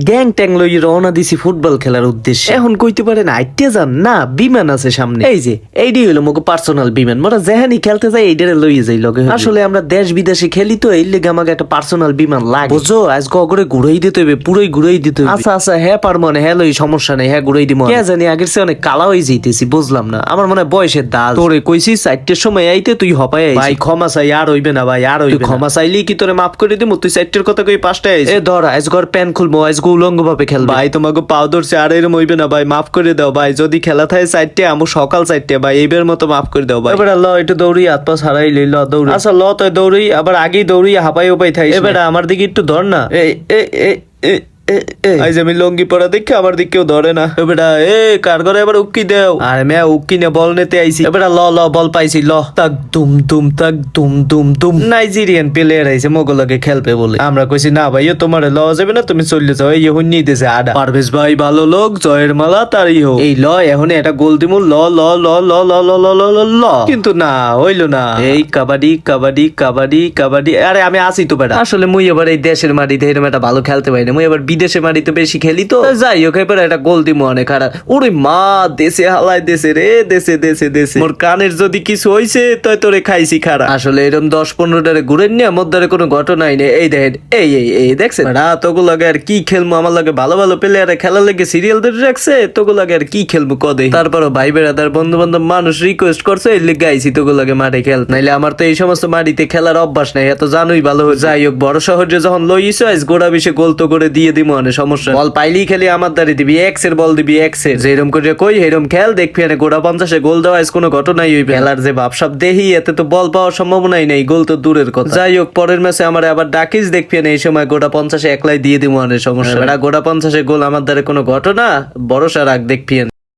Gang ট্যাং লই রওনা দিছি ফুটবল খেলার উদ্দেশ্যে। এখন কইতে পারেন আইতে যান না, বিমান আছে সামনে। এই যে এইডি হইলো মোকে পার্সোনাল বিমান, মোরা যেহানি খেলতে যাই এইডারে লইয়ে যাই লগে। আসলে আমরা দেশ বিদেশে খেলি তো, এই লেগে আমাকে একটা পার্সোনাল বিমান লাগে, বুঝছো? আজ গগরে ঘুরাই দিতে হইবে, পুরোই ঘুরাই দিতে হইবে। আচ্ছা আচ্ছা, হ্যাঁ পার মনে, হ্যাঁ লই, সমস্যা নেই, হ্যাঁ ঘুরাই দিব। কে জানি আগের চেয়ে অনেক কালা হয়ে যাইতেছি, বুঝলাম না। আমার মনে হয় বয়সের দাগ। তোরে কইছি 4টের সময় আইতে, তুই হপাই ভাই। ক্ষমা চাই, আর হইবে না ভাই, আর হইবে। ক্ষমা চাইলি কি তোরে মাফ করে দিমু? তুই 4টের কথা কই 5টায় আইছিস। এ ধর আজ ঘর প্যান খুলবো, আজ উলঙ্গ ভাবে খেলবো। ভাই তোমাকে পাও ধরছে, আর এরম হইবে না ভাই, মাফ করে দাও ভাই। যদি খেলা থাকে 4টে, আমু সকাল 4টে ভাই, এইবার মতো মাফ করে দাও ভাই। এবার ল একটু দৌড়ি, হাত পা ছাড়াই লই, ল দৌড়ি। আচ্ছা ল তুই দৌড়ি, আবার আগেই দৌড়ি, হাঁপাই উপাই থাই। এবার আমার দিকে একটু ধর না। আইজ আমি লঙ্গি পরা দেখে আমার দিক কেউ ধরে না। বেটা এ কার ঘরে এবার উক্কি দেও। আর মে উক্কি নে বল নিতে আইছি। এবারে ল ল বল পাইছি, ল তাক দুম দুম তাক দুম দুম দুম। নাইজেরিয়ান প্লেয়ার আইছে মোগলকে খেলবে বলে। আমরা কইছি না ভাই, তোমার ল যাবে না, তুমি চলে যাও। এই হুন্নি দিছে আডা। পারভেজ ভাই ভালো লোক, জয়ের মালা তারই হোক। এই ল এখন এটা গোল দিমু, ল ল ল ল ল ল ল ল ল ল। কিন্তু না হইলো না। এই কাবাডি কাবাডি কাবাডি কাবাডি। আরে আমি আসি তো বেটা। আসলে মুই এবার এই দেশের মাটিতে এরকম একটা ভালো খেলতে পারি না। মুই এবার বিদেশে মাটিতে বেশি খেলি তো, যাই হোক এবার একটা গোল দিমু অনেক খারাপ। ওরে মা, দেশে হালাই দেশে রে, দেশে দেশে দেশে। মোর কানের যদি কিছু হইছে তাই তোরে খাইছি খারাপ। আসলে এরকম 10-15টারে ঘুরেন নিয়ে মধ্যে কোনো ঘটনাই নেই। এই দেখেন, এই এই এই দেখছেন তোগো লাগে আর কি খেলবো? আমার লাগে ভালো ভালো প্লেয়ারে খেলা লেগে সিরিয়াল ধরে রাখছে, তোগো লাগে আর কি খেলবো কদে। তারপরও ভাই বেড়াদার বন্ধু বান্ধব মানুষ রিকোয়েস্ট করছে, এই লেগে আইছি তোগো লাগে মাঠে খেল। নাইলে আমার তো এই সমস্ত মাটিতে খেলার অভ্যাস নাই, এত জানোই ভালো। যাই হোক বড় শহরে যখন লইছো, আজ গোড়া বেশি গোল তো করে দিয়ে দিব, অনেক সমস্যা। বল পাইলেই খেলি আমার দ্বারে দিবি, এক্সের বল দিবি, এক্সের। যেরকম করে কই হেরম খেল, দেখবি না গোড়া 50-এ গোল দেওয়া আজ কোনো ঘটনাই হইবে। খেলার যে ভাবসাব দেহি, এতে তো বল পাওয়ার সম্ভাবনাই নেই, গোল তো দূরের কথা। যাই হোক পরের ম্যাচে আমার আবার ডাকিস, দেখবি না এই সময় গোড়া 50-এ একলাই দিয়ে দিব, অনেক সমস্যা। গোড়া 50-এ গোল আমার দ্বারে কোনো ঘটনা, ভরসা রাখ, দেখবি।